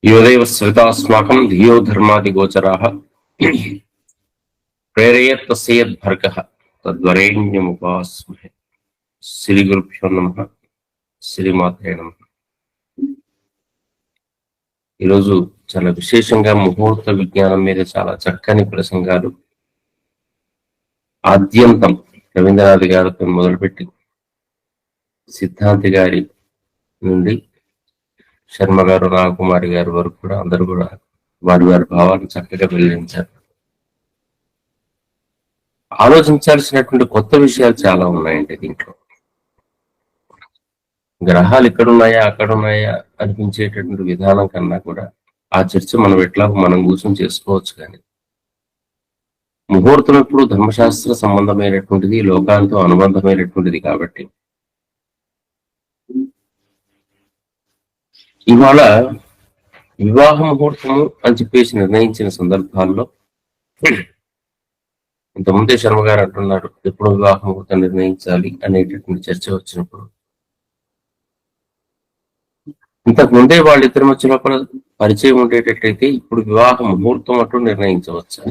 యోదేవ శ్వేతాస్మాకం ధియో ధర్మాదిగోచరాః ప్రేరయేత్ తస్యేద్భర్గః తద్వరేణ్యముపాస్మహే. శ్రీ గురుభ్యో నమః. శ్రీమాత్రే నమః. ఈరోజు చాలా విశేషంగా ముహూర్త విజ్ఞానం మీద చాలా చక్కని ప్రసంగాలు ఆద్యంతం రవీంద్రనాథ్ గారితో మొదలుపెట్టి సిద్ధాంతి గారి నుండి శర్మ గారు, నాగకుమారి గారి వరకు కూడా అందరూ కూడా వారి వారి భావాలను చక్కగా వెల్లడించారు. ఆలోచించాల్సినటువంటి కొత్త విషయాలు చాలా ఉన్నాయండి దీంట్లో. గ్రహాలు ఇక్కడున్నాయా అక్కడున్నాయా అనిపించేటటువంటి విధానం కన్నా కూడా ఆ చర్చ మనం ఎట్లా మనం కూర్చొని చేసుకోవచ్చు. కానీ ముహూర్తం ఎప్పుడు ధర్మశాస్త్ర సంబంధమైనటువంటిది, లోకాలతో అనుబంధమైనటువంటిది. కాబట్టి ఇవాళ వివాహ ముహూర్తము అని చెప్పేసి నిర్ణయించిన సందర్భాల్లో ఇంతకుముందే శర్మ గారు అంటున్నారు ఎప్పుడు వివాహ ముహూర్తం నిర్ణయించాలి అనేటటువంటి చర్చ వచ్చినప్పుడు, ఇంతకు ముందే వాళ్ళిద్దరి మధ్య లోపల పరిచయం ఉండేటట్టయితే ఇప్పుడు వివాహ ముహూర్తం అంటూ నిర్ణయించవచ్చు.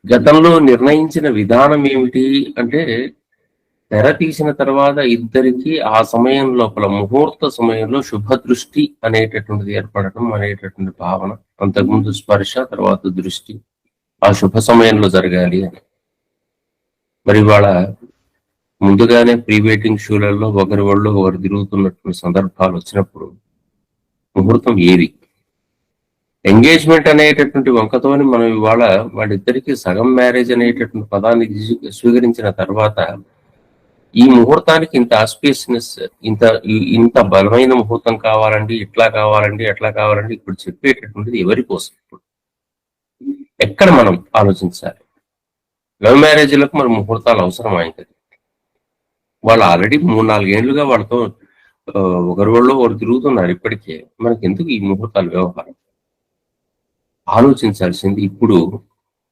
గతంలో నిర్ణయించిన విధానం ఏమిటి అంటే, తెర తీసిన తర్వాత ఇద్దరికి ఆ సమయం లోపల ముహూర్త సమయంలో శుభదృష్టి అనేటటువంటిది ఏర్పడటం అనేటటువంటి భావన, అంతకుముందు స్పర్శ తర్వాత దృష్టి ఆ శుభ సమయంలో జరగాలి అని. మరి వాళ్ళ ముందుగానే ప్రీ వెయిటింగ్ షూలలో ఒకరి వాళ్ళు ఒకరు తిరుగుతున్నటువంటి సందర్భాలు వచ్చినప్పుడు ముహూర్తం ఏది? ఎంగేజ్మెంట్ అనేటటువంటి వంకతోని మనం ఇవాళ వాళ్ళిద్దరికీ సగం మ్యారేజ్ అనేటటువంటి పదాన్ని స్వీకరించిన తర్వాత ఈ ముహూర్తానికి ఇంత ఆస్పియస్నెస్, ఇంత బలమైన ముహూర్తం కావాలండి, ఇట్లా కావాలండి, అట్లా కావాలండి ఇప్పుడు చెప్పేటటువంటిది ఎవరి కోసం? ఇప్పుడు ఎక్కడ మనం ఆలోచించాలి? లవ్ మ్యారేజ్లకు మరి ముహూర్తాలు అవసరం అయింది. వాళ్ళు ఆల్రెడీ 3-4 ఏళ్లుగా వాళ్ళతో ఒకరి వాళ్ళు ఒకరు తిరుగుతున్నారు. ఇప్పటికే మనకి ఎందుకు ఈ ముహూర్తాల వ్యవహారం? ఆలోచించాల్సింది ఇప్పుడు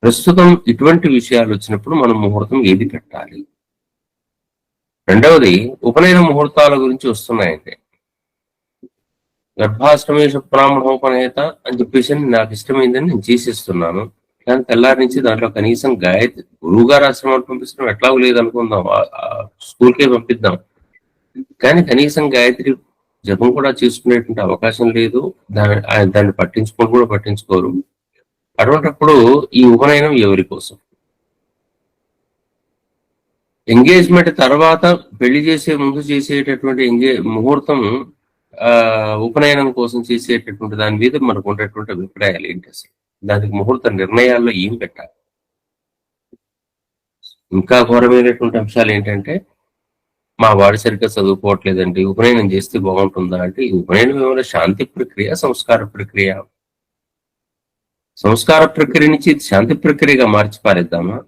ప్రస్తుతం ఇటువంటి విషయాలు వచ్చినప్పుడు మనం ముహూర్తం ఏది పెట్టాలి. రెండవది, ఉపనయన ముహూర్తాల గురించి వస్తున్నాయంటే గర్భాష్టమేష బ్రాహ్మణోపనయత అని చెప్పేసి నాకు ఇష్టమైందని నేను చేసేస్తున్నాను. కానీ తెల్లారి నుంచి దాంట్లో కనీసం గాయత్రి గురువు గారు ఆశ్రమాన్ని పంపిస్తున్నాం, ఎట్లాగూ లేదనుకుందాం, స్కూల్కే పంపిద్దాం, కానీ కనీసం గాయత్రి జపం కూడా చేసుకునేటువంటి అవకాశం లేదు. దాన్ని పట్టించుకోరు. అటువంటిప్పుడు ఈ ఉపనయనం ఎవరి కోసం? ఎంగేజ్మెంట్ తర్వాత పెళ్లి చేసే ముందు చేసేటటువంటి ముహూర్తం ఉపనయనం కోసం చేసేటటువంటి దాని మీద మనకు ఉండేటువంటి అభిప్రాయాలు ఏంటి? అసలు దానికి ముహూర్త నిర్ణయాల్లో ఏం పెట్టాలి? ఇంకా ఘోరమైనటువంటి అంశాలు ఏంటంటే, మా వాడి సరిగ్గా చదువుకోవట్లేదండి, ఉపనయనం చేస్తే బాగుంటుందా అంటే, ఈ ఉపనయనం ఏమైనా శాంతి ప్రక్రియ, సంస్కార ప్రక్రియ? సంస్కార ప్రక్రియ నుంచి శాంతి ప్రక్రియగా మార్చి పారేద్దామా?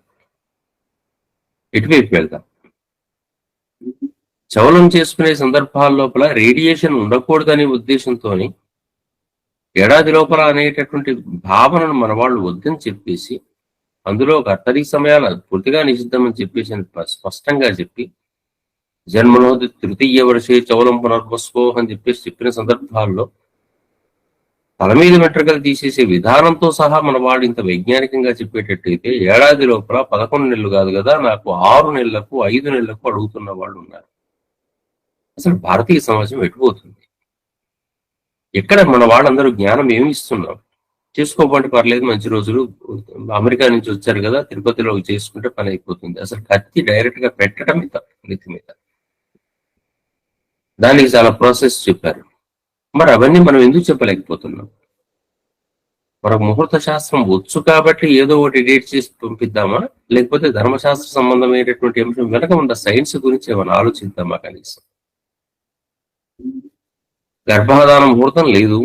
ఎటువైపు వెళ్దాం? చవలం చేసుకునే సందర్భాల లోపల రేడియేషన్ ఉండకూడదనే ఉద్దేశంతో ఏడాది లోపల అనేటటువంటి భావనను మన వాళ్ళు వద్దని చెప్పేసి, అందులో ఒక అర్ధరీ సమయాలు పూర్తిగా నిషిద్ధమని చెప్పేసి స్పష్టంగా చెప్పి, జన్మనోది తృతీయ వర్షే చవలం పునర్వస్వో అని చెప్పేసి చెప్పిన సందర్భాల్లో తల మీద వెంట్రుకలు తీసేసే విధానంతో సహా మన వాళ్ళు ఇంత వైజ్ఞానికంగా చెప్పేటట్టయితే ఏడాది లోపల 11 నెలలు కాదు కదా, నాకు 6 నెలలకు 5 నెలలకు అడుగుతున్న వాళ్ళు ఉన్నారు. అసలు భారతీయ సమాజం ఎటుపోతుంది? ఎక్కడ మన వాళ్ళందరూ జ్ఞానం ఏమి ఇస్తున్నారు? చేసుకోకపోతే పర్లేదు, మంచి రోజులు, అమెరికా నుంచి వచ్చారు కదా, తిరుపతిలో చేసుకుంటే పని అయిపోతుంది. అసలు కత్తి డైరెక్ట్ గా పెట్టడమే నెత్తి మీద. దానికి చాలా ప్రాసెస్ చెప్పారు. మరి అవన్నీ మనం ఎందుకు చెప్పలేకపోతున్నాం? మనకు ముహూర్త శాస్త్రం వచ్చు కాబట్టి ఏదో ఒకటి డేట్ చేసి పంపిద్దామా, లేకపోతే ధర్మశాస్త్ర సంబంధమైనటువంటి అంశం వెనక ఉన్న సైన్స్ గురించి ఏమైనా ఆలోచిద్దామా? కనీసం గర్భాధాన ముహూర్తం లేదు,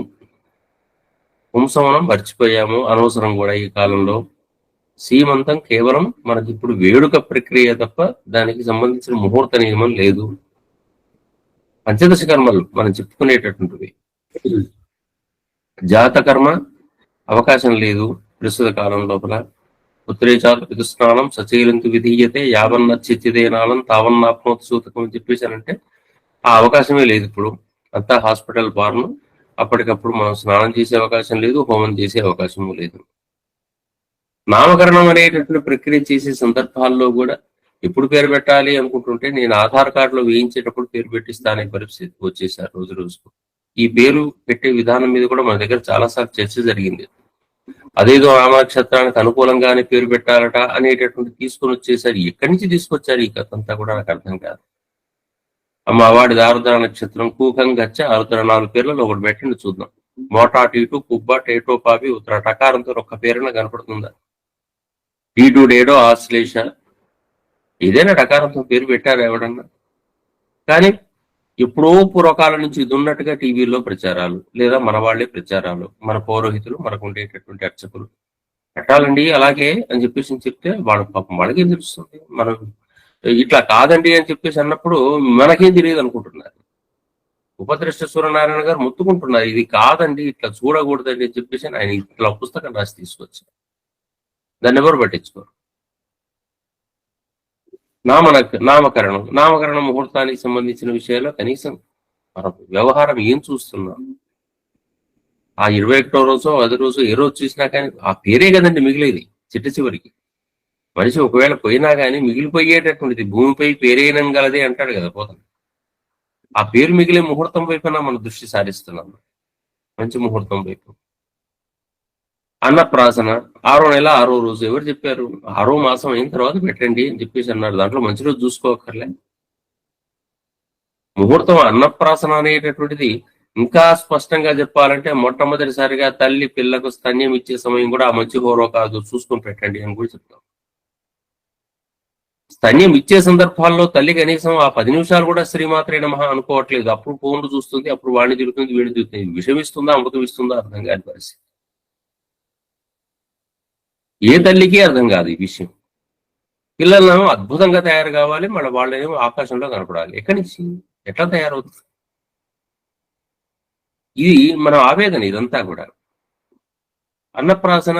పుంసవనం మర్చిపోయాము, అనవసరం కూడా ఈ కాలంలో. సీమంతం కేవలం మనకి ఇప్పుడు వేడుక ప్రక్రియ తప్ప దానికి సంబంధించిన ముహూర్త నియమం లేదు. పంచదశ కర్మలు మనం చెప్పుకునేటటువంటివి, జాతకర్మ అవకాశం లేదు ప్రస్తుత కాలం లోపల. పుత్రేచాత పితుస్నానం సచీలంతు విధీయతే యావన్నచ్చిదేనాలం తావన్నాప్నోత్ సూతకం అని చెప్పేసానంటే ఆ అవకాశమే లేదు ఇప్పుడు. అంతా హాస్పిటల్ బార్ను, అప్పటికప్పుడు మనం స్నానం చేసే అవకాశం లేదు, హోమం చేసే అవకాశము లేదు. నామకరణం అనేటటువంటి ప్రక్రియ చేసే సందర్భాల్లో కూడా ఎప్పుడు పేరు పెట్టాలి అనుకుంటుంటే నేను ఆధార్ కార్డులో వేయించేటప్పుడు పేరు పెట్టిస్తా అనే పరిస్థితి వచ్చేసారు రోజు రోజుకు. ఈ పేరు పెట్టే విధానం మీద కూడా మన దగ్గర చాలాసార్లు చర్చ జరిగింది. అదేదో ఆ నక్షత్రానికి అనుకూలంగానే పేరు పెట్టాలట అనేటటువంటి తీసుకొని వచ్చేసరి ఎక్కడి నుంచి తీసుకొచ్చారు ఈ కథ అంతా కూడా నాకు అర్థం కాదు. అమ్మవాడి ఆరుద్ర నక్షత్రం కూకం గచ్చ ఆరుద్ర 4 పేర్లలో ఒకటి పెట్టండి చూద్దాం. మోటా టీటు కుబ్బ టేటో పాపి ఉత్తర టకారంతో ఒక్క పేరున కనపడుతుందా? టీటు డేడో ఆశ్లేష ఏదైనా టకారంతో పేరు పెట్టారు ఎవడన్నా? కానీ ఎప్పుడో పూర్వకాలం నుంచి ఇది ఉన్నట్టుగా టీవీలో ప్రచారాలు, లేదా మన వాళ్లే ప్రచారాలు, మన పౌరోహితులు, మనకు ఉండేటటువంటి అర్చకులు పెట్టాలండి అలాగే అని చెప్పేసి చెప్తే వాళ్ళ పాపం వాళ్ళకేం తెలుస్తుంది. మనం ఇట్లా కాదండి అని చెప్పేసి అన్నప్పుడు మనకేం తెలియదు అనుకుంటున్నారు. ఉపద్రష్ట సూర్యనారాయణ గారు మొత్తుకుంటున్నారు ఇది కాదండి, ఇట్లా చూడకూడదండి అని చెప్పేసి ఆయన ఇట్లా పుస్తకం రాసి తీసుకొచ్చారు. దాన్ని ఎవరు పట్టించుకోరు. నామకరణం ముహూర్తానికి సంబంధించిన విషయాల్లో కనీసం మన వ్యవహారం ఏం చూస్తున్నాం? ఆ 21వ రోజు 10 రోజు ఏ రోజు చూసినా కానీ ఆ పేరే కదండి మిగిలేది చిట్ట చివరికి. మనిషి ఒకవేళ పోయినా కానీ మిగిలిపోయేటటువంటిది భూమిపై పేరేనంగలదే అంటాడు కదా పోతాం. ఆ పేరు మిగిలే ముహూర్తం వైపున మన దృష్టి సారిస్తున్నాం, మంచి ముహూర్తం వైపు. అన్నప్రాసన 6వ నెల 6వ రోజు ఎవరు చెప్పారు? 6వ మాసం అయిన తర్వాత పెట్టండి అని చెప్పేసి అన్నారు. దాంట్లో మంచి రోజు చూసుకోకర్లే. ముహూర్తం అన్నప్రాసన అనేటటువంటిది ఇంకా స్పష్టంగా చెప్పాలంటే మొట్టమొదటిసారిగా తల్లి పిల్లకు స్తన్యం ఇచ్చే సమయం కూడా ఆ మంచి హోరో కాదు, చూసుకొని పెట్టండి అని కూడా చెప్తాం. స్తన్యం ఇచ్చే సందర్భాల్లో తల్లి కనీసం ఆ 10 నిమిషాలు కూడా శ్రీమాత్రే నమః అనుకోవట్లేదు. అప్పుడు ఫోన్లు చూస్తుంది, అప్పుడు వాడిని తిరుగుతుంది, వీడిని తిరుగుతుంది. విషం ఇస్తుందా అమృతం ఇస్తుందా అర్థం కాని పరిస్థితి. ఏ తల్లికి అర్థం కాదు ఈ విషయం. పిల్లలను అద్భుతంగా తయారు కావాలి, మళ్ళీ వాళ్ళేమో ఆకాశంలో కనపడాలి. ఎక్కడి నుంచి ఎట్లా తయారవుతుంది? ఇది మన ఆవేదన ఇదంతా కూడా. అన్నప్రాసన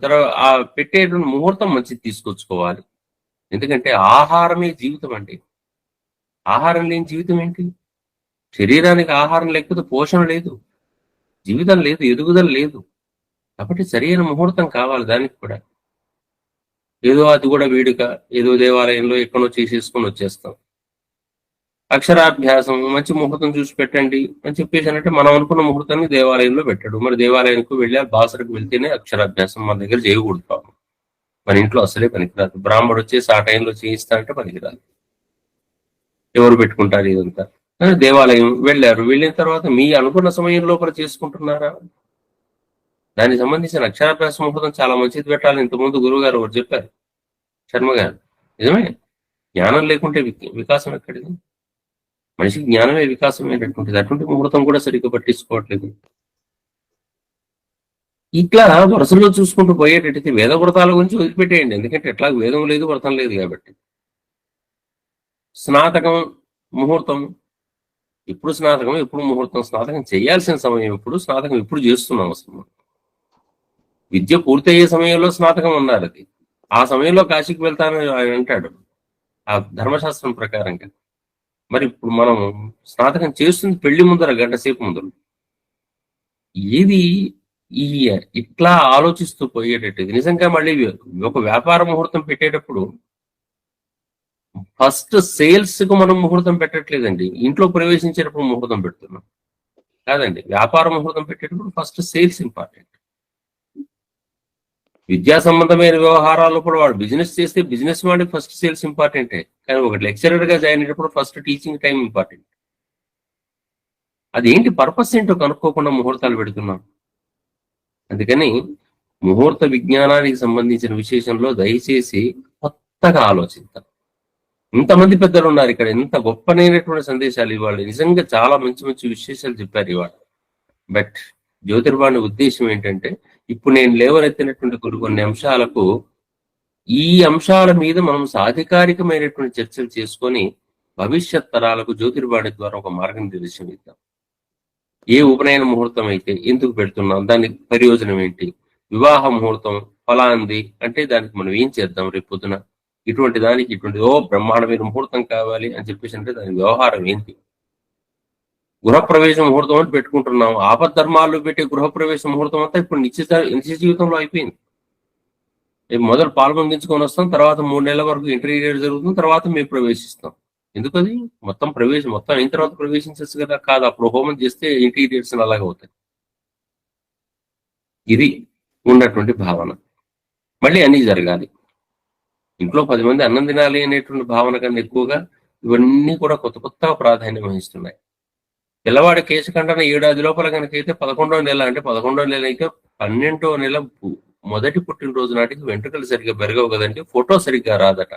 తర్వాత ఆ పెట్టేటువంటి ముహూర్తం మంచిది తీసుకొచ్చుకోవాలి. ఎందుకంటే ఆహారమే జీవితం అండి. ఆహారం లేని జీవితం ఏంటి? శరీరానికి ఆహారం లేకపోతే పోషణ లేదు, జీవితం లేదు, ఎదుగుదల లేదు. కాబట్టి సరైన ముహూర్తం కావాలి దానికి కూడా. ఏదో అది కూడా వేడుక, ఏదో దేవాలయంలో ఎక్కడో చేసేసుకొని వచ్చేస్తాం. అక్షరాభ్యాసం మంచి ముహూర్తం చూసి పెట్టండి అని చెప్పేసి అంటే మనం అనుకున్న ముహూర్తాన్ని దేవాలయంలో పెట్టాడు. మరి దేవాలయానికి వెళ్ళి బాసరకు వెళ్తేనే అక్షరాభ్యాసం మన దగ్గర చేయకూడదు. పాపం మన ఇంట్లో అసలే పనికిరాదు. బ్రాహ్మడు వచ్చేసి ఆ టైంలో చేయిస్తా అంటే పనికిరాదు. ఎవరు పెట్టుకుంటారు ఇదంతా? దేవాలయం వెళ్ళారు, వెళ్ళిన తర్వాత మీ అనుకున్న సమయం లోపల చేసుకుంటున్నారా? దానికి సంబంధించిన అక్షరాభ్యాస ముహూర్తం చాలా మంచిది పెట్టాలి. ఇంతకుముందు గురువు గారు ఒకటి చెప్పారు, శర్మ గారు. నిజమే, జ్ఞానం లేకుంటే వికాసం ఎక్కడిది? మనిషికి జ్ఞానమే వికాసమైనటువంటిది. అటువంటి ముహూర్తం కూడా సరిగ్గా పట్టించుకోవట్లేదు. ఇట్లా వరుసలో చూసుకుంటూ పోయేటట్టయితే వేద వ్రతాల గురించి వదిలిపెట్టేయండి, ఎందుకంటే ఎట్లా వేదం లేదు వ్రతం లేదు కాబట్టి. స్నాతకం ముహూర్తం ఎప్పుడు, స్నాతకం ఎప్పుడు, ముహూర్తం స్నాతకం చేయాల్సిన సమయం ఎప్పుడు, స్నాతకం ఎప్పుడు చేస్తున్నాం అసలు? విద్య పూర్తయ్యే సమయంలో స్నాతకం ఉన్నారు. అది ఆ సమయంలో కాశీకి వెళ్తానని ఆయన అంటాడు ఆ ధర్మశాస్త్రం ప్రకారంగా. మరి ఇప్పుడు మనం స్నాతకం చేస్తుంది పెళ్లి ముందర, గంట సేపు ముందర. ఏది ఈ ఇట్లా ఆలోచిస్తూ పోయేటట్టు నిజంగా మళ్ళీ ఒక వ్యాపార ముహూర్తం పెట్టేటప్పుడు ఫస్ట్ సేల్స్ కు మనం ముహూర్తం పెట్టట్లేదండి, ఇంట్లో ప్రవేశించేటప్పుడు ముహూర్తం పెడుతున్నాం కాదండి. వ్యాపార ముహూర్తం పెట్టేటప్పుడు ఫస్ట్ సేల్స్ ఇంపార్టెంట్. విద్యా సంబంధమైన వ్యవహారాల్లో కూడా వాడు బిజినెస్ చేస్తే బిజినెస్ వాడికి ఫస్ట్ సేల్స్ ఇంపార్టెంటే. కానీ ఒక లెక్చరర్ గా జాయిన్ అయ్యేటప్పుడు ఫస్ట్ టీచింగ్ టైం ఇంపార్టెంట్. అదేంటి పర్పస్ ఏంటో కనుక్కోకుండా ముహూర్తాలు పెడుతున్నాం. అందుకని ముహూర్త విజ్ఞానానికి సంబంధించిన విశేషంలో దయచేసి కొత్తగా ఆలోచిద్దాం. ఇంతమంది పెద్దలు ఉన్నారు ఇక్కడ, ఎంత గొప్పనైనటువంటి సందేశాలు ఇవాళ. నిజంగా చాలా మంచి మంచి విశేషాలు చెప్పారు ఇవాళ. బట్ జ్యోతిర్వాణి ఉద్దేశం ఏంటంటే ఇప్పుడు నేను లేవనెత్తినటువంటి కొన్ని అంశాలకు, ఈ అంశాల మీద మనం సాధికారికమైనటువంటి చర్చలు చేసుకొని భవిష్యత్ తరాలకు జ్యోతిర్వాణి ద్వారా ఒక మార్గనిర్దేశం ఇద్దాం. ఏ ఉపనయన ముహూర్తం అయితే ఎందుకు పెడుతున్నాం, దానికి ప్రయోజనం ఏంటి, వివాహ ముహూర్తం ఫలాంది అంటే దానికి మనం ఏం చేద్దాం రేపు పొద్దున, ఇటువంటి దానికి ఇటువంటి బ్రహ్మాండమైన ముహూర్తం కావాలి అని చెప్పేసి అంటే దాని వ్యవహారం ఏంటి, గృహప్రవేశ ముహూర్తం అని పెట్టుకుంటున్నాం. ఆపద్ధర్మాల్లో పెట్టే గృహప్రవేశ ముహూర్తం అంతా ఇప్పుడు నిత్య జీవితంలో అయిపోయింది. మొదలు పాల్గొందించుకొని వస్తాం, తర్వాత 3 నెలల వరకు ఇంటర్మీడియట్ జరుగుతుంది, తర్వాత మేము ప్రవేశిస్తాం. ఎందుకది మొత్తం అయిన తర్వాత ప్రవేశించచ్చు కదా? కాదు, అప్పుడు హోమం చేస్తే ఇంటీరియర్స్ అలాగే అవుతాయి. ఇది ఉన్నటువంటి భావన. మళ్ళీ అన్ని జరగాలి. ఇంట్లో 10 మంది అన్నం తినాలి అనేటువంటి భావన కన్నా ఎక్కువగా ఇవన్నీ కూడా కొత్త ప్రాధాన్యం వహిస్తున్నాయి. పిల్లవాడి కేశఖండన 7 లోపల కనుకైతే 11వ నెల, అంటే 11వ నెల అయితే 12వ నెల మొదటి పుట్టినరోజు నాటికి వెంట్రుకలు సరిగ్గా పెరగవు కదండి, ఫోటో సరిగ్గా రాదట.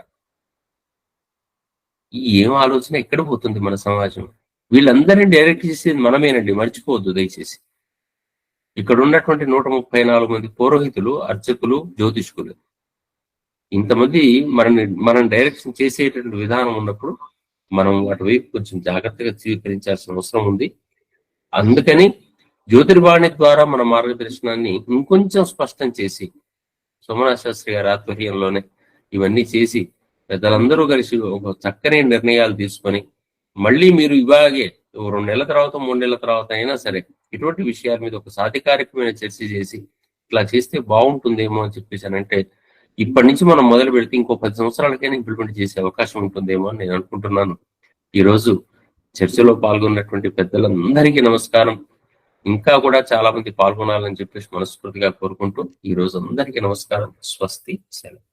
ఏం ఆలోచన ఎక్కడ పోతుంది మన సమాజం? వీళ్ళందరినీ డైరెక్ట్ చేసేది మనమేనండి, మర్చిపోవద్దు దయచేసి. ఇక్కడ ఉన్నటువంటి 134 మంది పురోహితులు, అర్చకులు, జ్యోతిష్కులు, ఇంతమంది మనం డైరెక్షన్ చేసేటువంటి విధానం ఉన్నప్పుడు మనం వాటి వైపు కొంచెం జాగ్రత్తగా స్వీకరించాల్సిన అవసరం ఉంది. అందుకని జ్యోతిర్వాణి ద్వారా మన మార్గదర్శనాన్ని ఇంకొంచెం స్పష్టం చేసి, సోమనాథ శాస్త్రి గారి ఆధ్వర్యంలోనే ఇవన్నీ చేసి పెద్దలందరూ కలిసి ఒక చక్కని నిర్ణయాలు తీసుకొని, మళ్ళీ మీరు ఇవాగే 2 నెలల తర్వాత 3 నెలల తర్వాత అయినా సరే ఇటువంటి విషయాల మీద ఒక సాధికారికమైన చర్చ చేసి ఇట్లా చేస్తే బాగుంటుందేమో అని చెప్పేసి అంటే, ఇప్పటి నుంచి మనం మొదలు పెడితే ఇంకో 10 సంవత్సరాలకైనా ఇంప్లిమెంట్ చేసే అవకాశం ఉంటుందేమో అని నేను అనుకుంటున్నాను. ఈరోజు చర్చలో పాల్గొన్నటువంటి పెద్దలందరికీ నమస్కారం. ఇంకా కూడా చాలా మంది పాల్గొనాలని చెప్పేసి మనస్ఫూర్తిగా కోరుకుంటూ ఈ రోజు అందరికీ నమస్కారం. స్వస్తి. సెలవు.